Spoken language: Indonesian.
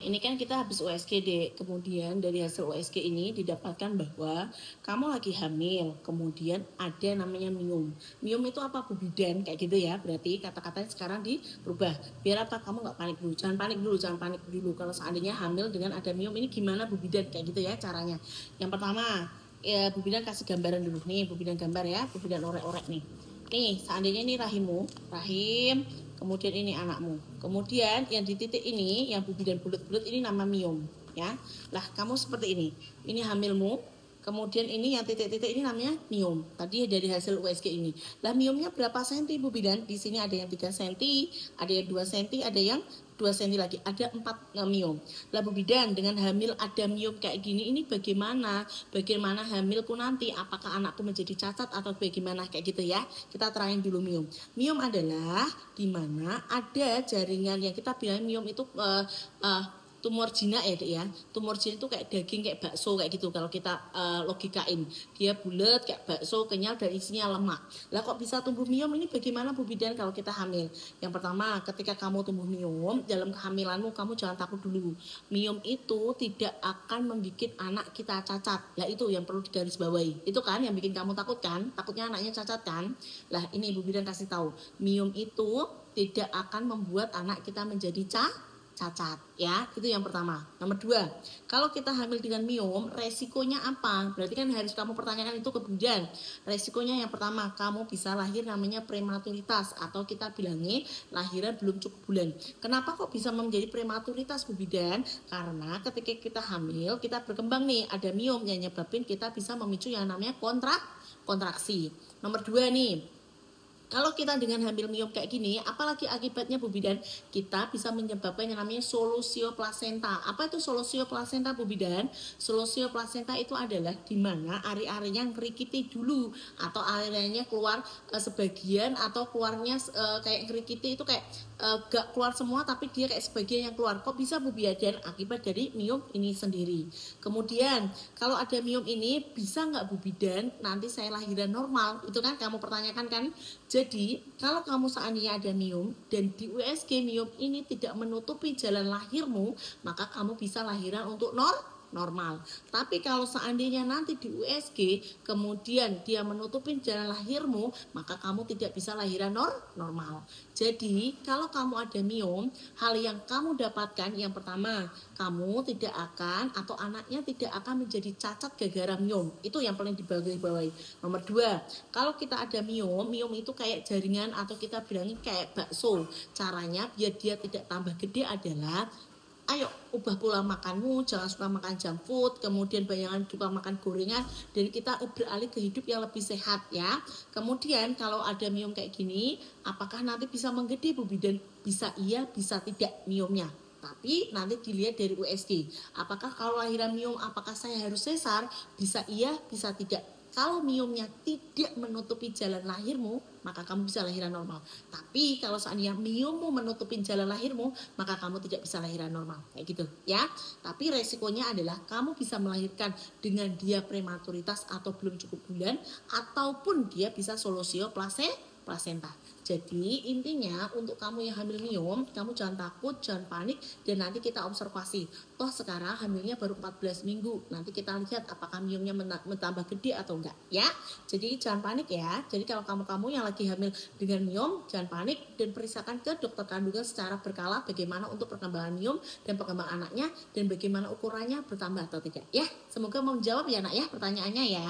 Ini kan kita habis USG, Dek. Kemudian dari hasil USG ini didapatkan bahwa kamu lagi hamil. Kemudian ada namanya miom. Miom itu apa? Bu bidan, kayak gitu ya. Berarti kata-katanya sekarang dirubah. Biar apa? Kamu nggak panik dulu. Jangan panik dulu. Kalau seandainya hamil dengan ada miom ini gimana Bu bidan? Kayak gitu ya caranya. Yang pertama, ya Bu bidan kasih gambaran dulu. Nih, Bu bidan gambar ya. Bu bidan orek-orek nih. Nih, seandainya ini rahimmu, rahim, kemudian ini anakmu. Kemudian yang di titik ini, yang bubi dan bulat-bulat ini nama miom, ya. Lah, kamu seperti ini. Ini hamilmu, kemudian ini yang titik-titik ini namanya miom. Tadi dari hasil USG ini. Lah, miomnya berapa senti Bu Bidan? Di sini ada yang 3 senti, ada yang 2 senti, ada yang 2 senti lagi, ada 4 miom. Lah Bu Bidan, dengan hamil ada miom kayak gini, ini bagaimana? Bagaimana hamilku nanti? Apakah anakku menjadi cacat atau bagaimana kayak gitu ya? Kita terangin dulu miom. Miom adalah di mana ada jaringan yang kita bilang miom itu tumor jinak ya Dek ya. Tumor jinak itu kayak daging, kayak bakso kayak gitu kalau kita logikain. Dia bulat kayak bakso, kenyal dan isinya lemak. Lah kok bisa tumbuh miom ini bagaimana Bu Bidan kalau kita hamil? Yang pertama, ketika kamu tumbuh miom dalam kehamilanmu, kamu jangan takut dulu. Miom itu tidak akan membuat anak kita cacat. Lah itu yang perlu digarisbawahi. Itu kan yang bikin kamu takut kan? Takutnya anaknya cacat kan? Lah ini Bu Bidan kasih tahu, miom itu tidak akan membuat anak kita menjadi cacat ya, itu yang pertama. Nomor 2, kalau kita hamil dengan miom, resikonya apa? Berarti kan harus kamu pertanyakan itu ke bidan. Resikonya yang pertama, kamu bisa lahir namanya prematuritas atau kita bilangnya lahiran belum cukup bulan. Kenapa kok bisa menjadi prematuritas Bu Bidan? Karena ketika kita hamil, kita berkembang nih, ada miom yang nyebabin kita bisa memicu yang namanya kontraksi. Nomor 2 nih, kalau kita dengan hamil miom kayak gini, apalagi akibatnya Bu Bidan, kita bisa menyebabkan yang namanya solusio plasenta. Apa itu solusio plasenta Bu Bidan? Solusio plasenta itu adalah di mana ari-arinya ngerikiti dulu atau arinya keluar sebagian atau keluarnya kayak ngerikiti itu kayak gak keluar semua tapi dia kayak sebagian yang keluar. Kok bisa Bu Bidan? Akibat dari miom ini sendiri. Kemudian kalau ada miom ini bisa nggak Bu Bidan nanti saya lahiran normal? Itu kan kamu pertanyakan kan? Jadi, kalau kamu seandainya ada miom dan di USG miom ini tidak menutupi jalan lahirmu, maka kamu bisa lahiran untuk normal. Tapi kalau seandainya nanti di USG kemudian dia menutupi jalan lahirmu, maka kamu tidak bisa lahiran normal. Jadi, kalau kamu ada miom, hal yang kamu dapatkan yang pertama, kamu tidak akan atau anaknya tidak akan menjadi cacat gara-gara miom. Itu yang paling dibawahi. Nomor 2, kalau kita ada miom itu kayak jaringan atau kita bilangin kayak bakso. Caranya biar dia tidak tambah gede adalah ayo ubah pola makanmu, jangan suka makan junk food, kemudian jangan suka makan gorengan, dan kita beralih ke hidup yang lebih sehat ya. Kemudian kalau ada miom kayak gini, apakah nanti bisa menggede Bu Bidan? Bisa iya, bisa tidak miomnya. Tapi nanti dilihat dari USG. Apakah kalau lahiran miom, apakah saya harus sesar? Bisa iya, bisa tidak. Kalau miomnya tidak menutupi jalan lahirmu, maka kamu bisa lahiran normal. Tapi kalau seandainya miommu menutupi jalan lahirmu, maka kamu tidak bisa lahiran normal. Kayak gitu ya. Tapi resikonya adalah kamu bisa melahirkan dengan dia prematuritas atau belum cukup bulan, ataupun dia bisa solusio plasenta. Jadi intinya untuk kamu yang hamil miom, kamu jangan takut, jangan panik, dan nanti kita observasi. Toh sekarang hamilnya baru 14 minggu. Nanti kita lihat apakah miomnya bertambah gede atau enggak ya. Jadi jangan panik ya. Jadi kalau kamu yang lagi hamil dengan miom, jangan panik dan periksakan ke dokter kandungan secara berkala bagaimana untuk perkembangan miom dan perkembangan anaknya dan bagaimana ukurannya bertambah atau tidak ya. Semoga menjawab ya Nak ya pertanyaannya ya.